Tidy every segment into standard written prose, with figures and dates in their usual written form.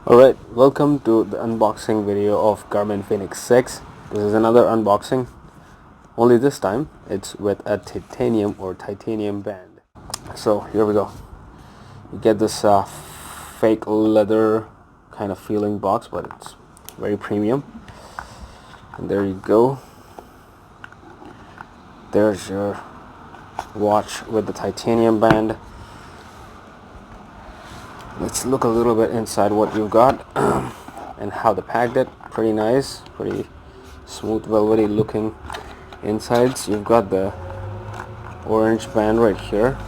Alright, welcome to the unboxing video of Garmin Fenix 6. This is another unboxing, only this time it's with a titanium band. So here we go. You get this fake leather kind of feeling box, but it's very premium. And there you go. There's your watch with the titanium band. Let's look a little bit inside what you've got and how they packed it. Pretty nice, pretty smooth, velvety looking insides. You've got the orange band right here.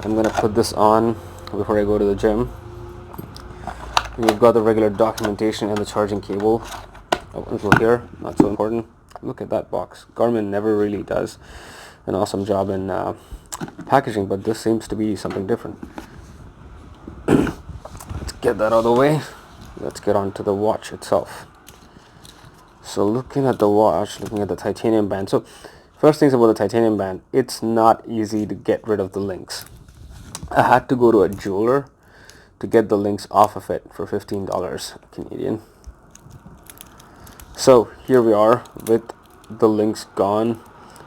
I'm gonna put this on before I go to the gym. And you've got the regular documentation and the charging cable up until here. Not so important. Look at that box. Garmin never really does an awesome job in packaging, but this seems to be something different. Let's get that out of the way. Let's get on to the watch itself. So looking at the watch, looking at the titanium band. So first things about the titanium band, it's not easy to get rid of the links. I had to go to a jeweler to get the links off of it for $15 Canadian. So here we are with the links gone.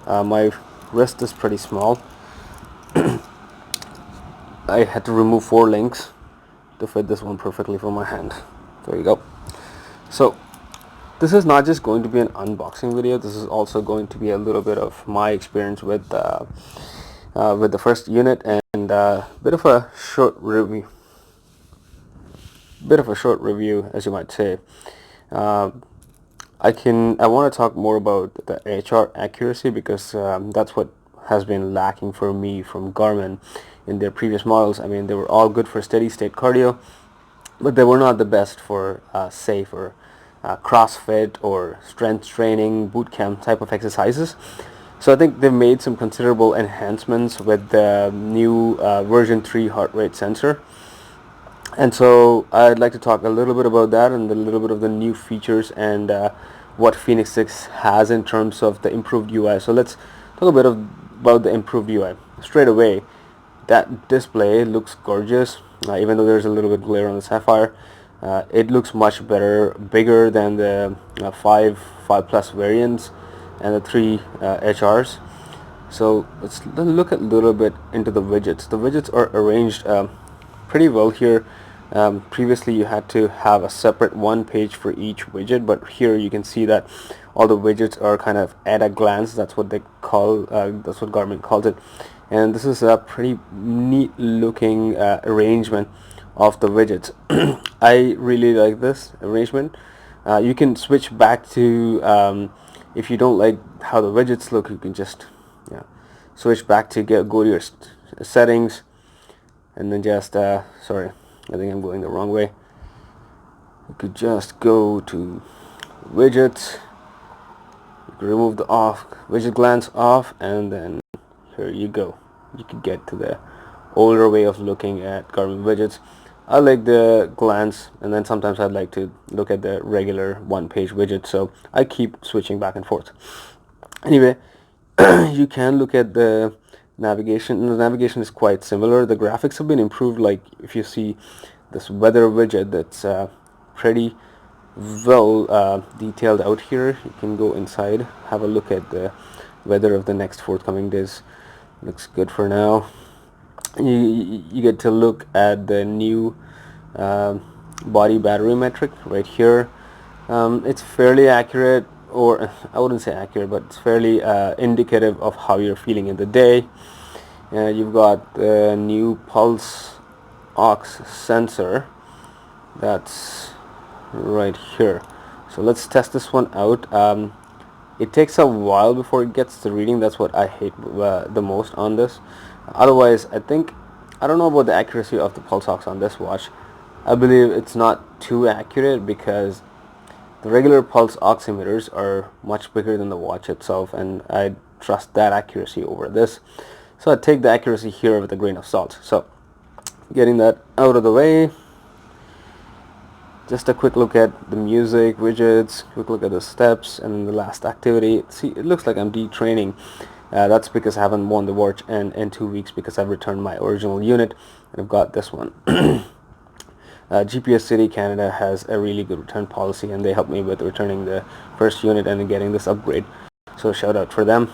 My wrist is pretty small. I had to remove 4 links to fit this one perfectly for my hand. There you go. So this is not just going to be an unboxing video. This is also going to be a little bit of my experience with the first unit and a bit of a short review. As you might say. I want to talk more about the HR accuracy because that's what has been lacking for me from Garmin in their previous models. I mean, they were all good for steady state cardio, but they were not the best for safe or CrossFit or strength training, boot camp type of exercises. So I think they've made some considerable enhancements with the new version 3 heart rate sensor. And so I'd like to talk a little bit about that and a little bit of the new features and what Fenix 6 has in terms of the improved UI. So let's talk a bit about the improved UI. Straight away, that display looks gorgeous, even though there's a little bit glare on the Sapphire. It looks much better, bigger than the 5 plus variants and the 3 HRs. So let's look a little bit into the widgets. The widgets are arranged pretty well here. Previously you had to have a separate one page for each widget, but here you can see that all the widgets are kind of at a glance. That's what they call, that's what Garmin calls it. And this is a pretty neat looking arrangement of the widgets. I really like this arrangement. You can switch back to if you don't like how the widgets look, you can just switch back to go to your settings and then just sorry, I think I'm going the wrong way. You could just go to widgets, you can remove the widget glance off, and then here you go. You could get to the older way of looking at Garmin widgets. I like the glance, and then sometimes I'd like to look at the regular one-page widget, so I keep switching back and forth. Anyway, you can look at the navigation. The navigation is quite similar. The graphics have been improved. Like if you see this weather widget, that's pretty well detailed out here. You can go inside, have a look at the weather of the next forthcoming days. Looks good for now. You get to look at the new body battery metric right here. It's fairly accurate, or I wouldn't say accurate, but it's fairly indicative of how you're feeling in the day. You've got the new pulse ox sensor that's right here. So let's test this one out. It takes a while before it gets the reading. That's what I hate the most on this. Otherwise, I don't know about the accuracy of the pulse ox on this watch. I believe it's not too accurate because the regular pulse oximeters are much bigger than the watch itself, and I trust that accuracy over this. So I take the accuracy here with a grain of salt. So getting that out of the way, just a quick look at the music widgets, quick look at the steps, and then the last activity. See, it looks like I'm detraining. That's because I haven't worn the watch in 2 weeks because I've returned my original unit and I've got this one. GPS City Canada has a really good return policy, and they helped me with returning the first unit and getting this upgrade. So shout out for them.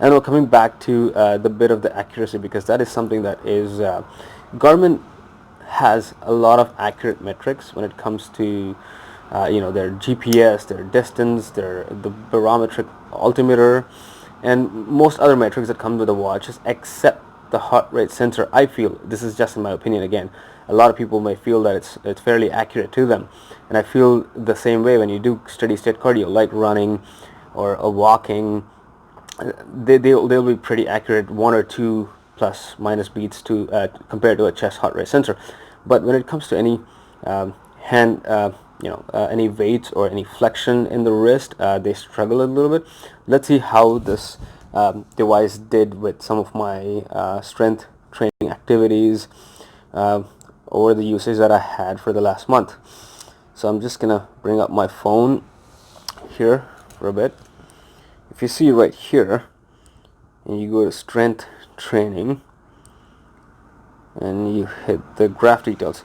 And we're coming back to the bit of the accuracy, because that is something that is Garmin has a lot of accurate metrics when it comes to their GPS, their distance, the barometric altimeter, and most other metrics that come with the watches, except the heart rate sensor. I feel, this is just in my opinion again, a lot of people may feel that it's fairly accurate to them, and I feel the same way when you do steady state cardio like running or walking. They'll be pretty accurate, 1 or 2 plus minus beats to compared to a chest heart rate sensor. But when it comes to any hand any weights or any flexion in the wrist, they struggle a little bit. Let's see how this device did with some of my strength training activities over the usage that I had for the last month. So I'm just gonna bring up my phone here for a bit. If you see right here, and you go to strength training and you hit the graph details,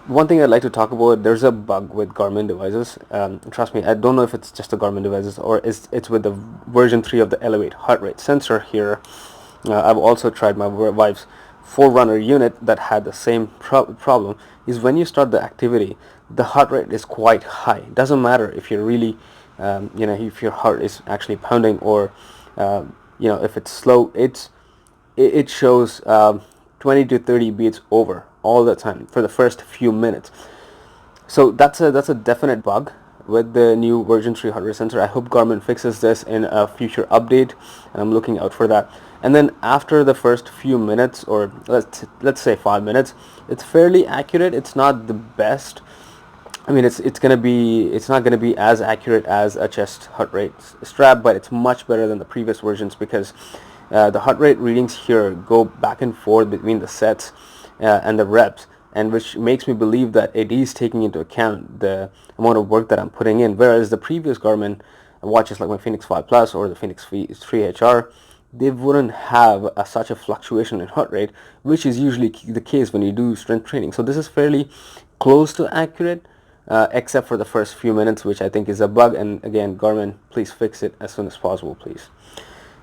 one thing I'd like to talk about, there's a bug with Garmin devices. Trust me, I don't know if it's just the Garmin devices or it's with the version 3 of the Elevate heart rate sensor here. I've also tried my wife's Forerunner unit that had the same problem. Is when you start the activity, the heart rate is quite high. It doesn't matter if you're really if your heart is actually pounding or if it's slow. It shows 20 to 30 beats over all the time for the first few minutes. So that's a definite bug with the new version 3 heart rate sensor. I hope Garmin fixes this in a future update, and I'm looking out for that. And then after the first few minutes, or let's say 5 minutes, it's fairly accurate. It's not the best. I mean, it's not gonna be as accurate as a chest heart rate strap, but it's much better than the previous versions, because the heart rate readings here go back and forth between the sets and the reps, and which makes me believe that it is taking into account the amount of work that I'm putting in. Whereas the previous Garmin watches, like my Fenix 5 Plus or the Fenix 3 HR, they wouldn't have such a fluctuation in heart rate, which is usually the case when you do strength training. So this is fairly close to accurate, except for the first few minutes, which I think is a bug. And again, Garmin, please fix it as soon as possible, please.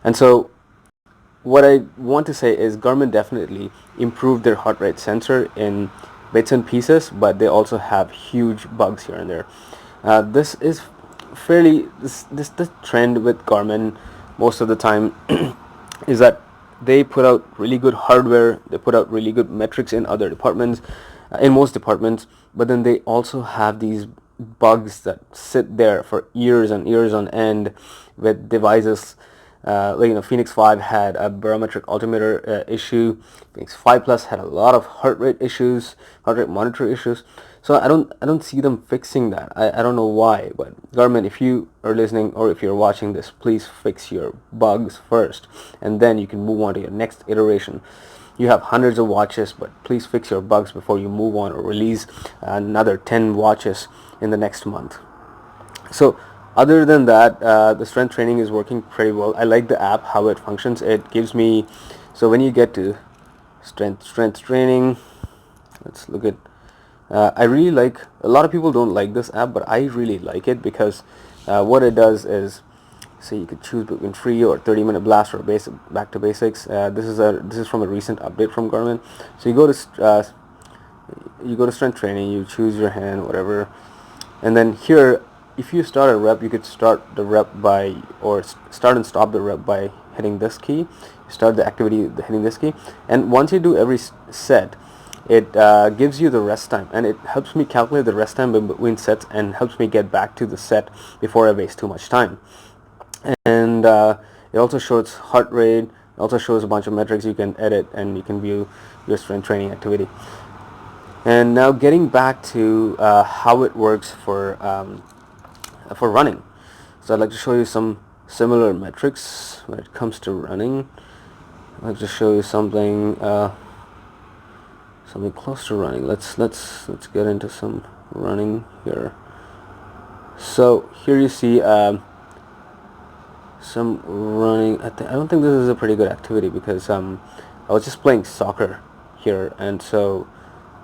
And so what I want to say is Garmin definitely improved their heart rate sensor in bits and pieces, but they also have huge bugs here and there. This is fairly the trend with Garmin most of the time is that they put out really good hardware, they put out really good metrics in other departments, in most departments, but then they also have these bugs that sit there for years and years on end with devices. Fenix 5 had a barometric altimeter issue. Fenix 5 Plus had a lot of heart rate issues, heart rate monitor issues. So I don't see them fixing that. I don't know why, but Garmin, if you are listening or if you're watching this, please fix your bugs first, and then you can move on to your next iteration. You have hundreds of watches, but please fix your bugs before you move on or release another 10 watches in the next month. So other than that, the strength training is working pretty well. I like the app, how it functions. It gives me, so when you get to strength training, let's look at, I really like, a lot of people don't like this app, but I really like it because what it does is, say you could choose between 3 or 30-minute blast or basic back to basics. This is from a recent update from Garmin. So you go to strength training, you choose your hand, whatever, and then here, if you start a rep, you could start the rep by, or start and stop the rep by hitting this key. You start the activity hitting this key, and once you do every set, it gives you the rest time, and it helps me calculate the rest time between sets and helps me get back to the set before I waste too much time. And it also shows heart rate, it also shows a bunch of metrics you can edit, and you can view your strength training activity. And now getting back to how it works for running. So I'd like to show you some similar metrics when it comes to running. I'd like to show you something close to running. Let's get into some running here. So here you see some running. I don't think this is a pretty good activity because I was just playing soccer here, and so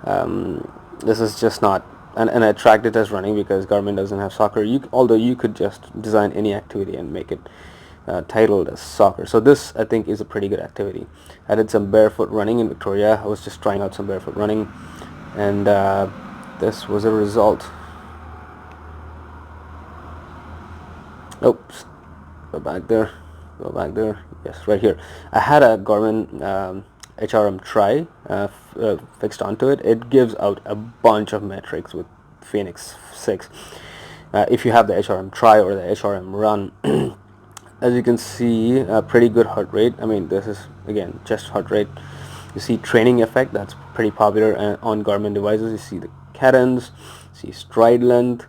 This is just not, and I tracked it as running because Garmin doesn't have soccer. Although you could just design any activity and make it titled as soccer. So this, I think, is a pretty good activity. I did some barefoot running in Victoria. I was just trying out some barefoot running, and this was a result. Oops, go back there, go back there. Yes, right here. I had a Garmin HRM Tri fixed onto it. It gives out a bunch of metrics with Fenix 6. If you have the HRM Tri or the HRM Run, as you can see, a pretty good heart rate. I mean, this is again just heart rate. You see training effect, that's pretty popular on Garmin devices. You see the cadence, see stride length,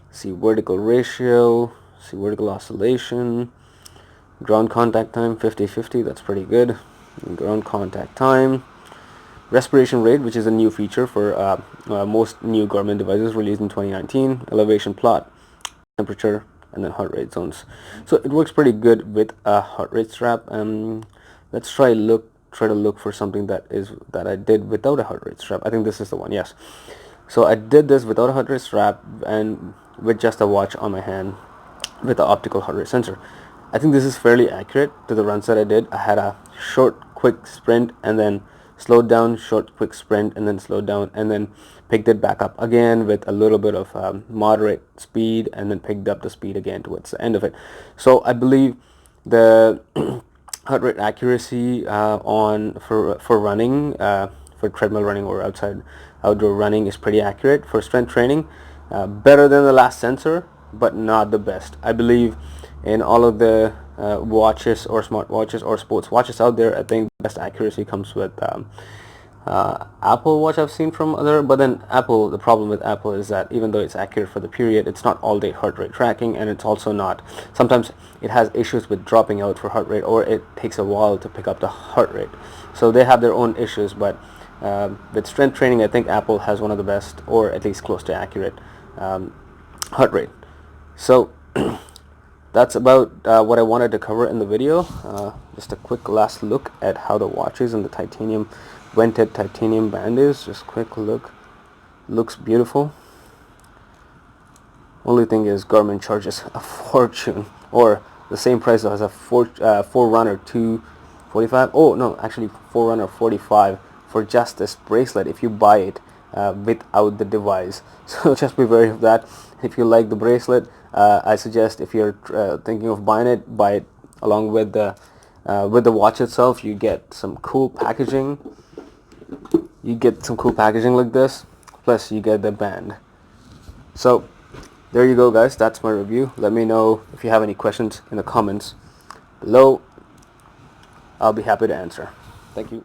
see vertical ratio, see vertical oscillation, ground contact time 50-50, that's pretty good. Ground contact time, respiration rate, which is a new feature for most new Garmin devices released in 2019, elevation plot, temperature, and then heart rate zones. So it works pretty good with a heart rate strap. Let's try to look for something that I did without a heart rate strap. I think this is the one. Yes. So I did this without a heart rate strap and with just a watch on my hand with the optical heart rate sensor. I think this is fairly accurate to the runs that I did. I had a short, quick sprint and then slowed down, short, quick sprint, and then slowed down, and then picked it back up again with a little bit of moderate speed, and then picked up the speed again towards the end of it. So I believe the heart rate accuracy for running, for treadmill running or outdoor running, is pretty accurate. For strength training, better than the last sensor, but not the best. I believe in all of the watches or smartwatches or sports watches out there, I think the best accuracy comes with Apple Watch I've seen from other. But then the problem with Apple is that even though it's accurate for the period, it's not all day heart rate tracking, and it's also not, sometimes it has issues with dropping out for heart rate, or it takes a while to pick up the heart rate. So they have their own issues, but with strength training, I think Apple has one of the best, or at least close to accurate heart rate. So that's about what I wanted to cover in the video. Just a quick last look at how the watch is and the titanium vented titanium band is. Just quick look. Looks beautiful. Only thing is Garmin charges a fortune, or the same price as a Forerunner 245. Oh no, actually Forerunner 45 for just this bracelet if you buy it without the device. So just be wary of that. If you like the bracelet, I suggest, if you're thinking of buying it, buy it along with the watch itself. You get some cool packaging. You get some cool packaging like this, plus you get the band. So there you go, guys. That's my review. Let me know if you have any questions in the comments below. I'll be happy to answer. Thank you.